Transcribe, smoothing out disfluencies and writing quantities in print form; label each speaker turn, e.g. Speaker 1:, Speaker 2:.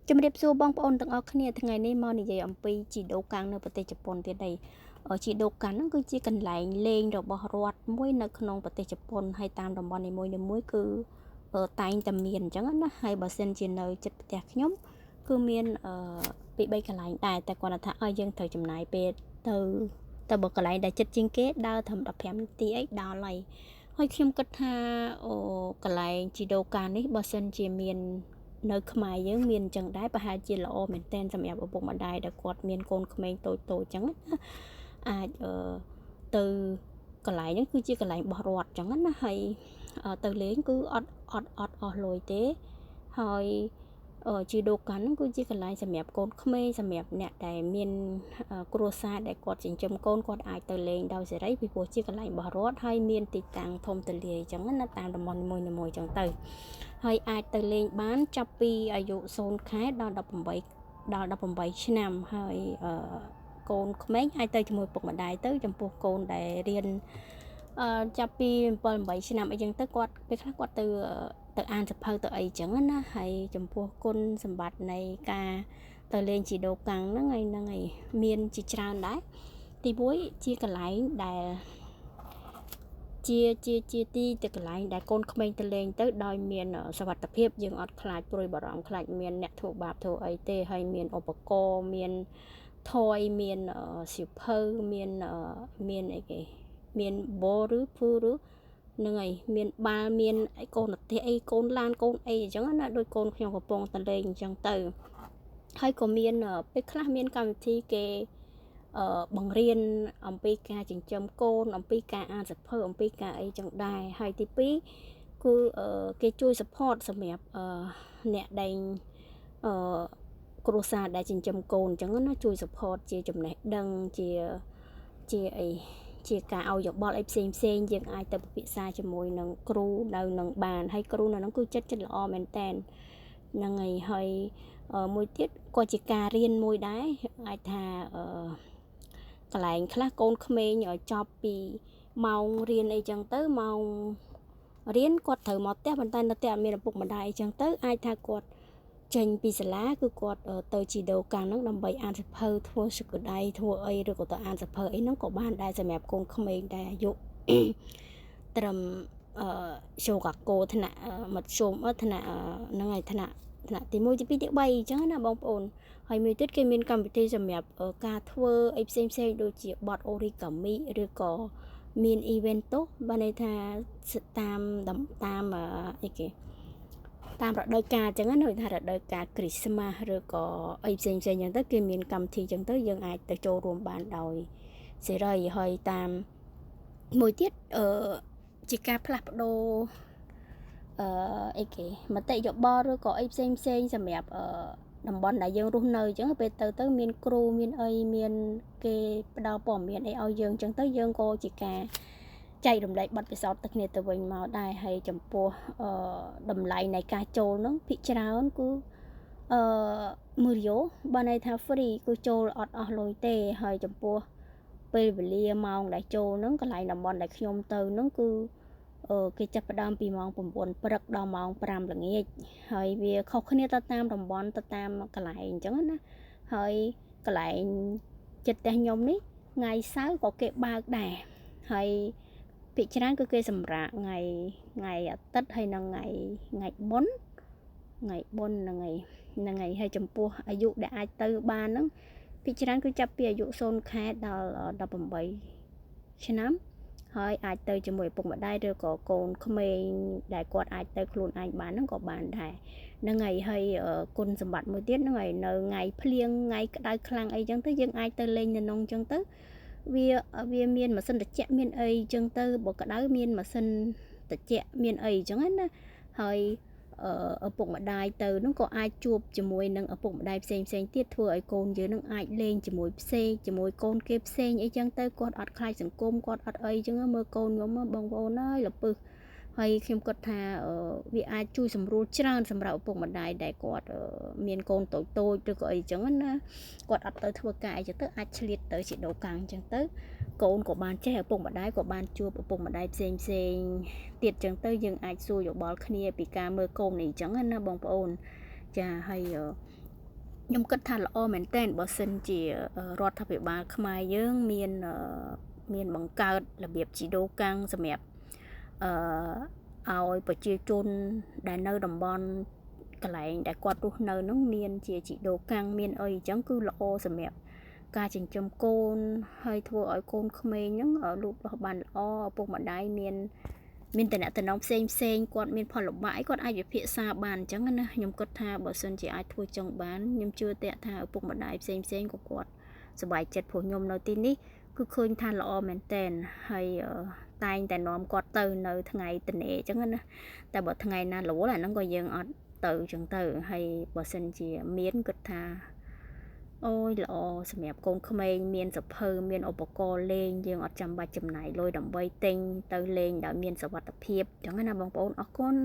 Speaker 1: ជំរាបសួរបងប្អូនទាំងអស់គ្នាថ្ងៃនេះមកនិយាយអំពីជីដូកាំងនៅប្រទេសជប៉ុនទៀតđâyជីដូកាំងហ្នឹងគឺជាកន្លែងលេងរបស់រដ្ឋមួយនៅក្នុងប្រទេសជប៉ុនហើយតាមតំបន់នីមួយៗគឺតែងតែមានអញ្ចឹងណាហើយបើសិនជានៅជិតផ្ទះខ្ញុំគឺមានពី3កន្លែងដែរតែគាត់ថាឲ្យយើងត្រូវចំណាយពេលទៅបើកន្លែងដែលជិតជាងគេដើរត្រឹម15នាទីអីដល់ហើយខ្ញុំគិតថាកន្លែងជីដូកាំងនេះបើសិនជាមាននៅខ្មែរយើងមានអញ្ចឹងដែរប្រហែលជាល្អមែនទែនសម្រាប់ឪពុកម្ដាយដែលគាត់មានកូនក្មេងតូចៗអញ្ចឹងណាអាចទៅកន្លែងហ្នឹងគឺជាកន្លែងរបស់រដ្ឋអញ្ចឹងណាហើយទៅលេងគឺអត់អស់លុយទេហើយជីដូកាំងហ្នឹងគឺជាកន្លែងសម្រាប់កូនក្មេងសម្រាប់អ្នកដែលមានគ្រួសារដែលគាត់ចិញ្ចឹមកូនគាត់អាចទៅលេងដោយសេរីពីព្រោះជាកន្លែងរបស់រដ្ឋហើយមានទីតាំងធំទូលាយអញ្ចឹងណាតាមតំបន់នីមួយៗអញ្ចឹងទៅហើយអាចទៅលេងបានចាប់ពីអាយុ0 ខែដល់18ឆ្នាំហើយកូនក្មេងអាចទៅជាមួយពុកម្ដាយទៅចំពោះកូនដែលរៀនចាប់ពី7 8ឆ្នាំអីចឹងទៅគាត់ពេលខ្លះគាត់ទៅអានសភៅទៅអីចឹងណាហើយចំពោះគុណសម្បត្តិនៃការទៅលេងជីដូកាំងហ្នឹងហើយមានជាច្រើនដែរទី1ជាកន្លែងដែលជាទីទៅកន្លែងដែលកូនក្មេងទៅលេងទៅដោយមានសុវត្ថិភាពយើងអត់ខ្លាចព្រួយបារម្ភខ្លាចមានអ្នកធ្វើបាបធ្វើអីទេហើយមានឧបករណ៍មានថយមានសៀវភៅមានអីគេមានបោឬភឺឬនឹងហើយមានបាល់មានអីកូនប្រទេសអីកូនឡានកូនអីអញ្ចឹងណាដោយកូនខ្ញុំកំពុងទៅលេងអញ្ចឹងទៅហើយក៏មានពេលខ្លះមានកម្មវិធីគេបង្រៀនអំពីការចិញ្ចឹមកូនអំពីការអានសភៅអំពីការអីចឹងដែរហើយទី2គឺគេជួយ support សម្រាប់អ្នកដែលគ្រួសារដែលចិញ្ចឹមកូនអញ្ចឹងណាជួយ support ជាចំណេះដឹងជាអីជាការឲ្យយោបល់អីផ្សេងយើងអាចទៅពិភាក្សាជាមួយនឹងគ្រូនៅនឹងបានហើយគ្រូនៅនឹងគឺចិត្តល្អមែនតែនហ្នឹងហើយមួយទៀតក៏ជាការរៀនមួយដែរអាចថាកន្លែងខ្លះកូនក្មេងចប់ពីម៉ោងរៀនអីចឹងទៅម៉ោងរៀនគាត់ត្រូវមកផ្ទះប៉ុន្តែនៅផ្ទះអត់មានឪពុកម្ដាយអញ្ចឹងទៅអាចថាគាត់ចេញពីសាលាគឺគាត់ទៅជីដូកាំងហ្នឹងដើម្បីអានសភៅធ្វើសក្តាយធ្វើអីឬក៏ទៅអានសភៅអីហ្នឹងក៏បានដែរសម្រាប់កូនក្មេងដែលអាយុត្រឹមជោកាកោថ្នាក់មធ្យមថ្នាក់ហ្នឹងហើយថ្នាក់ទី1ទី2ទី3អញ្ចឹងណាបងប្អូនហើយមួយទៀតគេមានកម្មវិធីសម្រាប់ការធ្វើអីផ្សេងដូចជាបទ origami ឬក៏មាន event ទៅបានន័យថាតាមអីគេតាមរដូវកាលអញ្ចឹងណាថារដូវកាលគ្រីស្មាស់ឬក៏អីផ្សេងអញ្ចឹងទៅគេមានកម្មវិធីអញ្ចឹងទៅយើងអាចទៅចូលរួមបានដោយសេរីហើយតាមមួយទៀតជាការផ្លាស់ប្ដូរអីគេមតិយោបល់ឬក៏អីផ្សេងសម្រាប់តំបន់ដែលយើងរស់នៅអញ្ចឹងពេលទៅមានគ្រូមានអីមានគេផ្ដល់ព័ត៌មានអីឲ្យយើងអញ្ចឹងទៅយើងក៏ជាការចែករំលែកបទពិសោធន៍ទៅគ្នាទៅវិញមកដែរហើយចំពោះតម្លៃនៃការចូលហ្នឹងភាគច្រើនគឺ1 បើន័យថា free គឺចូលអត់អស់លុយទេហើយចំពោះពេលវេលាម៉ោងដែលចូលហ្នឹងកន្លែងតំបន់ដែលខ្ញុំទៅហ្នឹងគឺគេចាប់ផ្ដើមពីម៉ោង9ព្រឹកដល់ម៉ោង5ល្ងាចហើយវាខុសគ្នាទៅតាមតំបន់ទៅតាមកន្លែងអញ្ចឹងណាហើយកន្លែងចិត្តផ្ទះខ្ញុំនេះថ្ងៃសៅរ៍ក៏គេបើកដែរហើយភាគច្រើនគឺគេសម្រាកថ្ងៃអាទិត្យហើយនិងថ្ងៃបុណ្យហ្នឹងហើយចំពោះអាយុដែលអាចទៅបានហ្នឹងភាគច្រើនគឺចាប់ពីអាយុ0 ខែដល់18ឆ្នាំហើយអាចទៅជាមួយឪពុកម្ដាយឬក៏កូនក្មេងដែលគាត់អាចទៅខ្លួនឯងបានហ្នឹងក៏បានដែរហ្នឹងហើយគុណសម្បត្តិមួយទៀតហ្នឹងហើយនៅថ្ងៃភ្លៀងថ្ងៃក្តៅខ្លាំងអីចឹងទៅយើងអាចទៅលេងនៅក្នុងចឹងទៅវាមានម៉ាស៊ីនត្រជាក់មានអីចឹងទៅបើក្តៅមានម៉ាស៊ីនត្រជាក់មានអីចឹងណាហើយឪពុកម្ដាយទៅនឹងក៏អាចជួបជាមួយនឹងឪពុកម្ដាយផ្សេងទៀតធ្វើឲ្យកូនយើងនឹងអាចលេងជាមួយផ្សេងជាមួយកូនគេផ្សេងអីចឹងទៅគាត់អត់ខ្លាចសង្គមគាត់អត់អីចឹងមើលកូនខ្ញុំបងប្អូនអើយលពឹសហើយខ្ញុំគិតថាវាអាចជួយសម្រួលច្រើនសម្រាប់ឪពុកម្ដាយដែលគាត់មានកូនតូចឬក៏អីចឹងណាគាត់អត់ទៅធ្វើការអីចឹងទៅអាចឆ្លៀតទៅជីដូកាំងចឹងទៅកូនក៏បានចេះឪពុកម្ដាយក៏បានជួបឪពុកម្ដាយផ្សេងទៀតចឹងទៅយើងអាចសួរយោបល់គ្នាពីការមើលកូននេះចឹងណាបងប្អូនចាហើយ ខ្ញុំគិតថាល្អមែនទែនបើសិនជារដ្ឋាភិបាលខ្មែរយើងមានបង្កើតរបៀបជីដូរកាំងសម្រាប់ឲ្យប្រជាជនដែលនៅតំបន់កន្លែងដែលគាត់រស់នៅហ្នឹងមានជាជីដូរកាំងមានអីអញ្ចឹងគឺល្អសម្រាប់ការចិញ្ចឹមកូនហើយធ្វើឲ្យកូនក្មេងហ្នឹងលូតលាស់បានល្អឪពុកម្ដាយមានតំណែងផ្សេងគាត់មានផលលំបាកអីគាត់អាចវិភាសាបានអញ្ចឹងណាខ្ញុំគិតថាបើសិនជាអាចធ្វើចឹងបានខ្ញុំជឿតែថាឪពុកម្ដាយផ្សេងក៏គាត់សប្បាយចិត្តព្រោះខ្ញុំនៅទីនេះគឺឃើញថាល្អមែនតែនហើយតែងតែនាំគាត់ទៅនៅថ្ងៃតនេអញ្ចឹងណាតែបើថ្ងៃណារវល់អាហ្នឹងក៏យើងអត់ទៅអញ្ចឹងទៅហើយបើសិនជាមានគិតថាអូយល្អសម្រាប់កូនក្មេងមានសភៅមានឧបករណ៍លេងយើងអត់ចាំបាច់ចំណាយលុយដើម្បីទិញទៅលេងដោយមានសុវត្ថិភាពអញ្ចឹងណាបងប្អូនអរគុណ